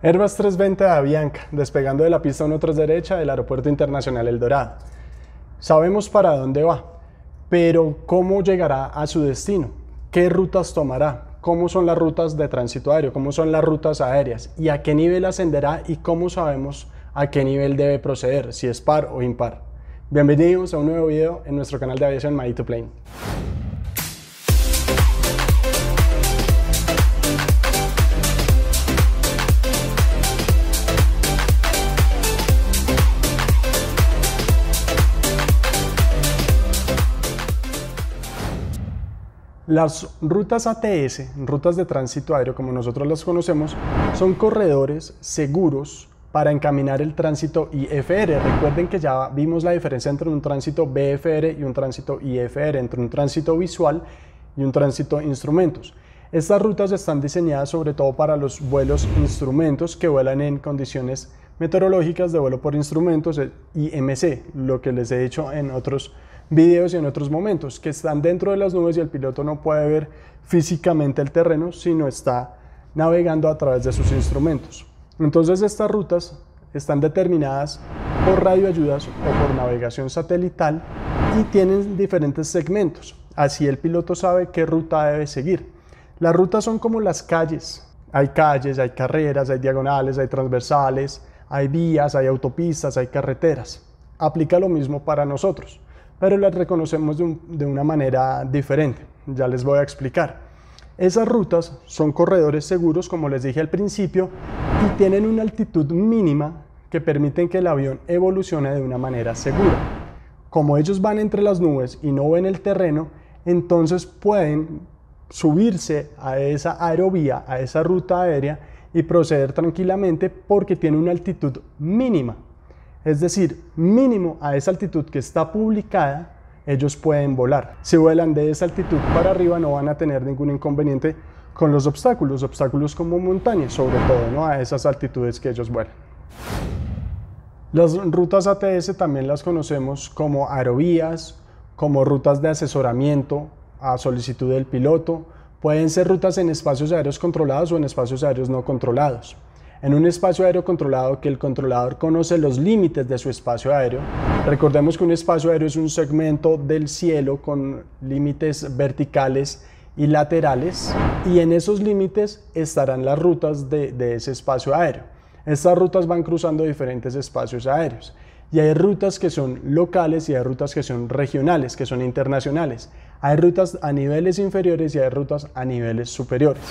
Airbus 320 de Avianca, despegando de la pista 13 derecha del Aeropuerto Internacional El Dorado. Sabemos para dónde va, pero ¿cómo llegará a su destino? ¿Qué rutas tomará? ¿Cómo son las rutas de tránsito aéreo? ¿Cómo son las rutas aéreas? ¿Y a qué nivel ascenderá? ¿Y cómo sabemos a qué nivel debe proceder? Si es par o impar. Bienvenidos a un nuevo video en nuestro canal de aviación Made2Plane. Las rutas ATS, rutas de tránsito aéreo como nosotros las conocemos, son corredores seguros para encaminar el tránsito IFR. Recuerden que ya vimos la diferencia entre un tránsito BFR y un tránsito IFR, entre un tránsito visual y un tránsito instrumentos. Estas rutas están diseñadas sobre todo para los vuelos instrumentos que vuelan en condiciones meteorológicas de vuelo por instrumentos, IMC, lo que les he dicho en otros videos y en otros momentos, que están dentro de las nubes y el piloto no puede ver físicamente el terreno, sino está navegando a través de sus instrumentos. Entonces estas rutas están determinadas por radioayudas o por navegación satelital y tienen diferentes segmentos, así el piloto sabe qué ruta debe seguir. Las rutas son como las calles, hay carreras, hay diagonales, hay transversales, hay vías, hay autopistas, hay carreteras. Aplica lo mismo para nosotros, pero las reconocemos de una manera diferente. Ya les voy a explicar. Esas rutas son corredores seguros, como les dije al principio, y tienen una altitud mínima que permiten que el avión evolucione de una manera segura. Como ellos van entre las nubes y no ven el terreno, entonces pueden subirse a esa aerovía, a esa ruta aérea y proceder tranquilamente porque tiene una altitud mínima. Es decir, mínimo a esa altitud que está publicada, ellos pueden volar. Si vuelan de esa altitud para arriba no van a tener ningún inconveniente con los obstáculos como montañas, sobre todo, ¿no? A esas altitudes que ellos vuelan. Las rutas ATS también las conocemos como aerovías, como rutas de asesoramiento a solicitud del piloto. Pueden ser rutas en espacios aéreos controlados o en espacios aéreos no controlados. En un espacio aéreo controlado, que el controlador conoce los límites de su espacio aéreo. Recordemos que un espacio aéreo es un segmento del cielo con límites verticales y laterales, y en esos límites estarán las rutas de ese espacio aéreo. Estas rutas van cruzando diferentes espacios aéreos, y hay rutas que son locales y hay rutas que son regionales, que son internacionales. Hay rutas a niveles inferiores y hay rutas a niveles superiores.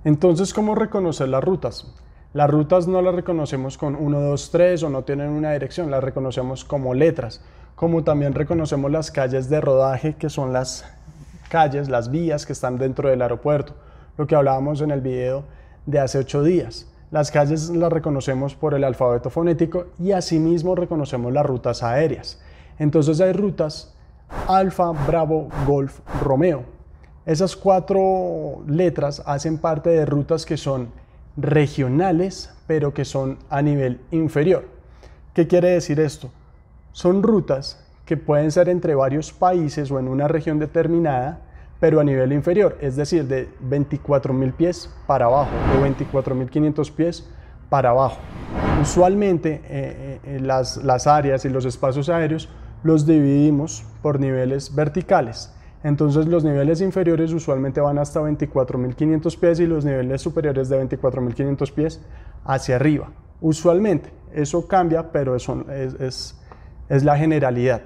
Entonces, ¿cómo reconocer las rutas? Las rutas no las reconocemos con 1, 2, 3 o no tienen una dirección, las reconocemos como letras, como también reconocemos las calles de rodaje, que son las calles, las vías que están dentro del aeropuerto, lo que hablábamos en el video de hace 8 días. Las calles las reconocemos por el alfabeto fonético y asimismo reconocemos las rutas aéreas. Entonces hay rutas Alfa, Bravo, Golf, Romeo. Esas 4 letras hacen parte de rutas que son regionales, pero que son a nivel inferior. ¿Qué quiere decir esto? Son rutas que pueden ser entre varios países o en una región determinada, pero a nivel inferior, es decir, de 24.000 pies para abajo o 24.500 pies para abajo. Usualmente las áreas y los espacios aéreos los dividimos por niveles verticales. Entonces los niveles inferiores usualmente van hasta 24.500 pies y los niveles superiores de 24.500 pies hacia arriba. Usualmente, eso cambia, pero eso es la generalidad.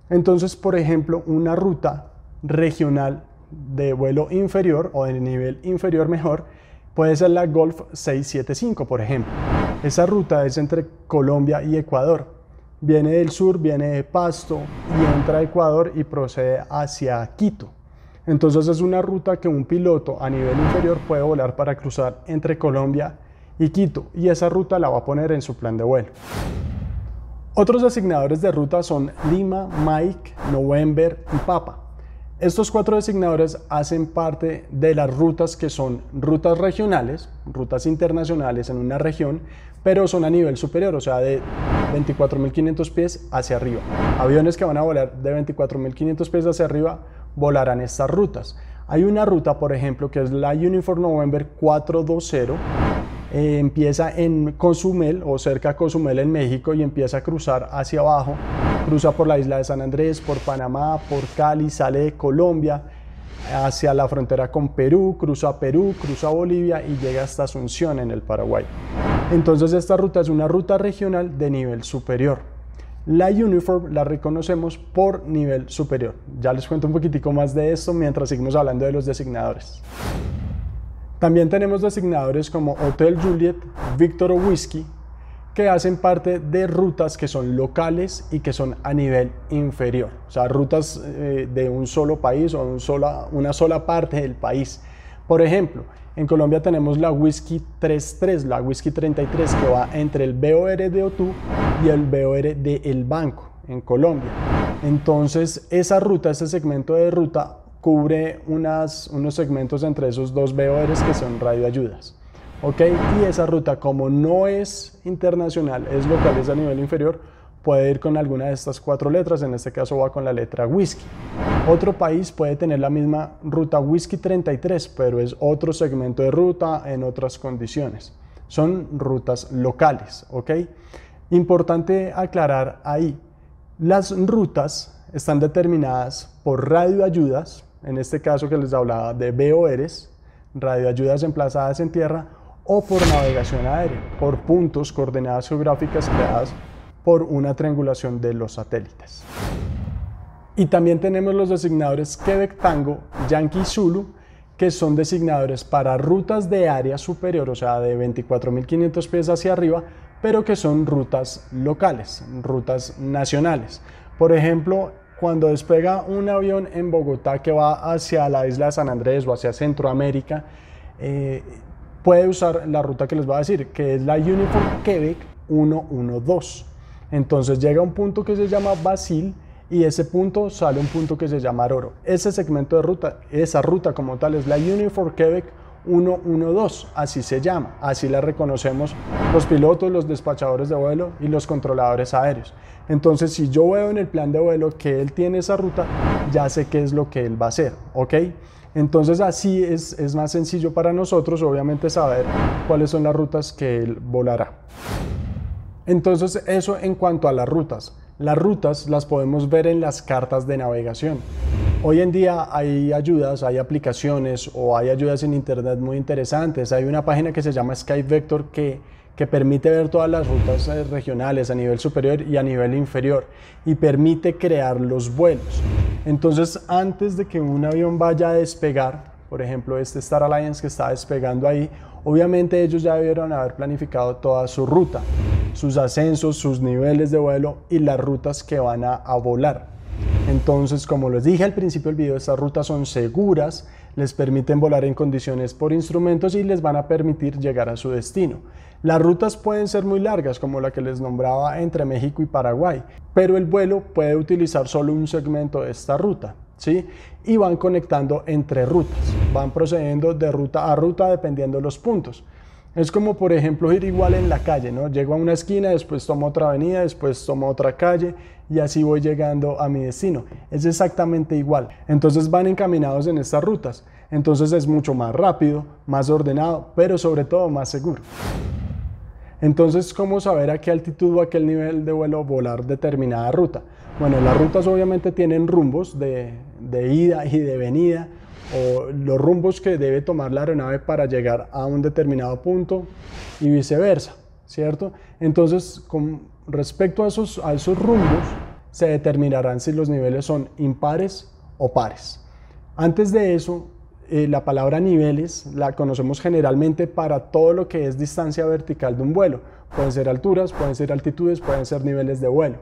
Entonces, por ejemplo, una ruta regional de vuelo inferior o de nivel inferior mejor puede ser la Golf 675, por ejemplo. Esa ruta es entre Colombia y Ecuador. Viene del sur, viene de Pasto y entra a Ecuador y procede hacia Quito. Entonces es una ruta que un piloto a nivel inferior puede volar para cruzar entre Colombia y Quito, y esa ruta la va a poner en su plan de vuelo. Otros designadores de ruta son Lima, Mike, November y Papa. Estos 4 designadores hacen parte de las rutas que son rutas regionales, rutas internacionales en una región, pero son a nivel superior, o sea, de 24.500 pies hacia arriba. Aviones que van a volar de 24.500 pies hacia arriba volarán estas rutas. Hay una ruta, por ejemplo, que es la Uniform November 420, empieza en Cozumel o cerca de Cozumel en México y empieza a cruzar hacia abajo, cruza por la isla de San Andrés, por Panamá, por Cali, sale de Colombia hacia la frontera con Perú, cruza Bolivia y llega hasta Asunción en el Paraguay. Entonces esta ruta es una ruta regional de nivel superior. La Uniform la reconocemos por nivel superior. Ya les cuento un poquitico más de esto mientras seguimos hablando de los designadores. También tenemos designadores como Hotel Juliet, Victor o Whiskey, que hacen parte de rutas que son locales y que son a nivel inferior, o sea, rutas de un solo país o una sola parte del país. Por ejemplo, en Colombia tenemos la Whiskey 33, la Whiskey 33, que va entre el BOR de Otú y el BOR de El Banco en Colombia. Entonces, esa ruta, ese segmento de ruta, cubre unos segmentos entre esos dos BORs que son radioayudas. ¿Okay? Y esa ruta, como no es internacional, es local, es a nivel inferior, puede ir con alguna de estas 4 letras, en este caso va con la letra Whiskey. Otro país puede tener la misma ruta Whiskey 33, pero es otro segmento de ruta en otras condiciones. Son rutas locales, ¿ok? Importante aclarar ahí, las rutas están determinadas por radioayudas, en este caso que les hablaba de BORs, radioayudas emplazadas en tierra, o por navegación aérea, por puntos, coordenadas geográficas creadas por una triangulación de los satélites. Y también tenemos los designadores Quebec Tango, Yankee Zulu, que son designadores para rutas de área superior, o sea, de 24.500 pies hacia arriba, pero que son rutas locales, rutas nacionales. Por ejemplo, cuando despega un avión en Bogotá que va hacia la isla de San Andrés o hacia Centroamérica, puede usar la ruta que les voy a decir, que es la Uniform Quebec 112. Entonces llega a un punto que se llama Basile y ese punto sale un punto que se llama Aroro. Ese segmento de ruta, esa ruta como tal es la Uniform Quebec 112, así se llama, así la reconocemos los pilotos, los despachadores de vuelo y los controladores aéreos. Entonces, si yo veo en el plan de vuelo que él tiene esa ruta, ya sé qué es lo que él va a hacer, ¿ok? Entonces así es más sencillo para nosotros, obviamente, saber cuáles son las rutas que él volará. Entonces, eso en cuanto a las rutas. Las rutas las podemos ver en las cartas de navegación. Hoy en día hay ayudas, hay aplicaciones o hay ayudas en internet muy interesantes. Hay una página que se llama SkyVector que permite ver todas las rutas regionales a nivel superior y a nivel inferior y permite crear los vuelos. Entonces, antes de que un avión vaya a despegar, por ejemplo, este Star Alliance que está despegando ahí, obviamente ellos ya debieron haber planificado toda su ruta, sus ascensos, sus niveles de vuelo y las rutas que van a volar. Entonces, como les dije al principio del video, estas rutas son seguras, les permiten volar en condiciones por instrumentos y les van a permitir llegar a su destino. Las rutas pueden ser muy largas, como la que les nombraba entre México y Paraguay, pero el vuelo puede utilizar solo un segmento de esta ruta, ¿sí? Y van conectando entre rutas, van procediendo de ruta a ruta dependiendo de los puntos. Es como, por ejemplo, ir igual en la calle, ¿no? Llego a una esquina, después tomo otra avenida, después tomo otra calle y así voy llegando a mi destino. Es exactamente igual. Entonces van encaminados en estas rutas. Entonces es mucho más rápido, más ordenado, pero sobre todo más seguro. Entonces, ¿cómo saber a qué altitud o a qué nivel de vuelo volar determinada ruta? Bueno, las rutas obviamente tienen rumbos de ida y de venida, o los rumbos que debe tomar la aeronave para llegar a un determinado punto y viceversa, ¿cierto? Entonces, con respecto a esos rumbos, se determinarán si los niveles son impares o pares. Antes de eso, la palabra niveles la conocemos generalmente para todo lo que es distancia vertical de un vuelo. Pueden ser alturas, pueden ser altitudes, pueden ser niveles de vuelo.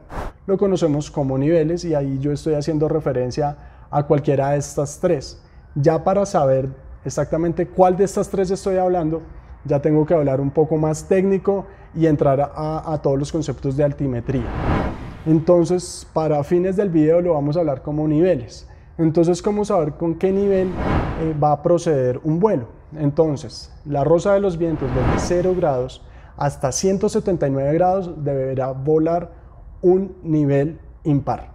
Lo conocemos como niveles y ahí yo estoy haciendo referencia a cualquiera de estas tres. Ya para saber exactamente cuál de estas tres estoy hablando, ya tengo que hablar un poco más técnico y entrar a todos los conceptos de altimetría. Entonces, para fines del video lo vamos a hablar como niveles. Entonces, ¿cómo saber con qué nivel va a proceder un vuelo? Entonces, la rosa de los vientos desde 0 grados hasta 179 grados deberá volar un nivel impar.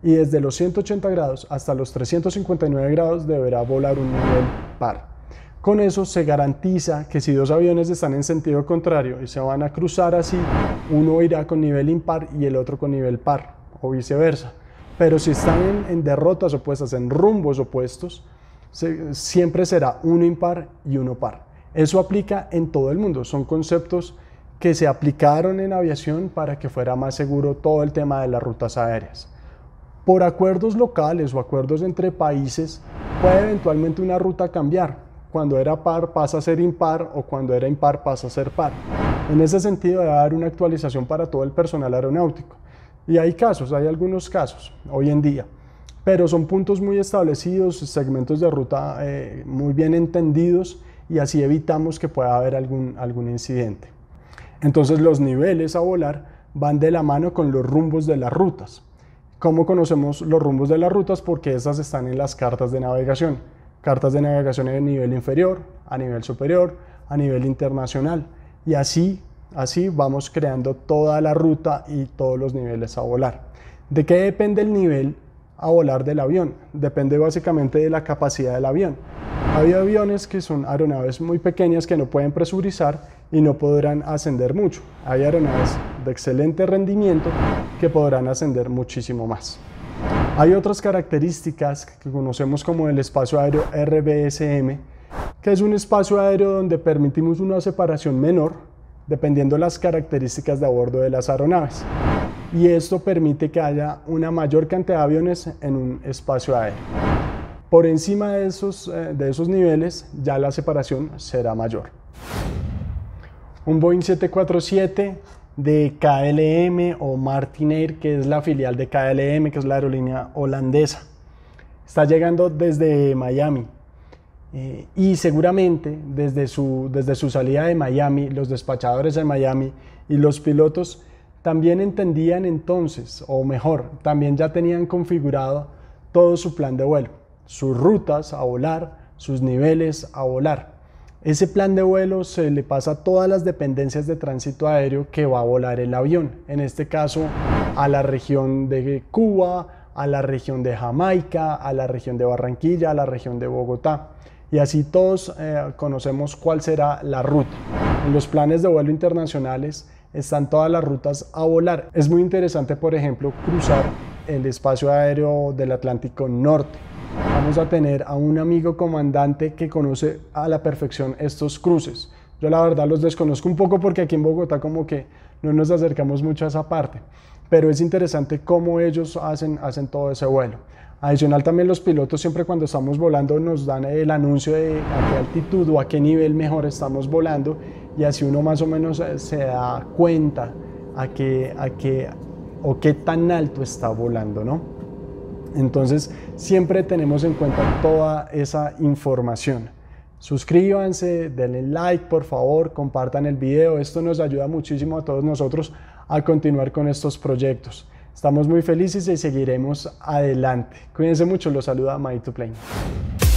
Y desde los 180 grados hasta los 359 grados deberá volar un nivel par. Con eso se garantiza que si dos aviones están en sentido contrario y se van a cruzar así, uno irá con nivel impar y el otro con nivel par, o viceversa. Pero si están en derrotas opuestas, en rumbos opuestos, siempre será uno impar y uno par. Eso aplica en todo el mundo, son conceptos que se aplicaron en aviación para que fuera más seguro todo el tema de las rutas aéreas. Por acuerdos locales o acuerdos entre países, puede eventualmente una ruta cambiar. Cuando era par pasa a ser impar o cuando era impar pasa a ser par. En ese sentido debe haber una actualización para todo el personal aeronáutico. Y hay casos, hay algunos casos hoy en día, pero son puntos muy establecidos, segmentos de ruta muy bien entendidos y así evitamos que pueda haber algún incidente. Entonces los niveles a volar van de la mano con los rumbos de las rutas. ¿Cómo conocemos los rumbos de las rutas? Porque esas están en las cartas de navegación. Cartas de navegación a nivel inferior, a nivel superior, a nivel internacional. Y así vamos creando toda la ruta y todos los niveles a volar. ¿De qué depende el nivel a volar del avión? Depende básicamente de la capacidad del avión. Hay aviones que son aeronaves muy pequeñas que no pueden presurizar y no podrán ascender mucho. Hay aeronaves de excelente rendimiento que podrán ascender muchísimo más. Hay otras características que conocemos como el espacio aéreo RBSM, que es un espacio aéreo donde permitimos una separación menor dependiendo de las características de a bordo de las aeronaves. Y esto permite que haya una mayor cantidad de aviones en un espacio aéreo. Por encima de esos niveles ya la separación será mayor. Un Boeing 747 de KLM o Martinair, que es la filial de KLM, que es la aerolínea holandesa. Está llegando desde Miami y seguramente desde su salida de Miami, los despachadores de Miami y los pilotos también entendían entonces, o mejor, también ya tenían configurado todo su plan de vuelo, sus rutas a volar, sus niveles a volar. Ese plan de vuelo se le pasa a todas las dependencias de tránsito aéreo que va a volar el avión, en este caso a la región de Cuba, a la región de Jamaica, a la región de Barranquilla, a la región de Bogotá. Y así todos conocemos cuál será la ruta. En los planes de vuelo internacionales están todas las rutas a volar. Es muy interesante, por ejemplo, cruzar el espacio aéreo del Atlántico Norte. Vamos a tener a un amigo comandante que conoce a la perfección estos cruces. Yo la verdad los desconozco un poco porque aquí en Bogotá como que no nos acercamos mucho a esa parte, pero es interesante cómo ellos hacen todo ese vuelo. Adicional también los pilotos siempre cuando estamos volando nos dan el anuncio de a qué altitud o a qué nivel mejor estamos volando y así uno más o menos se da cuenta a qué tan alto está volando, ¿no? Entonces siempre tenemos en cuenta toda esa información. Suscríbanse, denle like por favor, compartan el video, esto nos ayuda muchísimo a todos nosotros a continuar con estos proyectos. Estamos muy felices y seguiremos adelante. Cuídense mucho, los saluda My2Plane.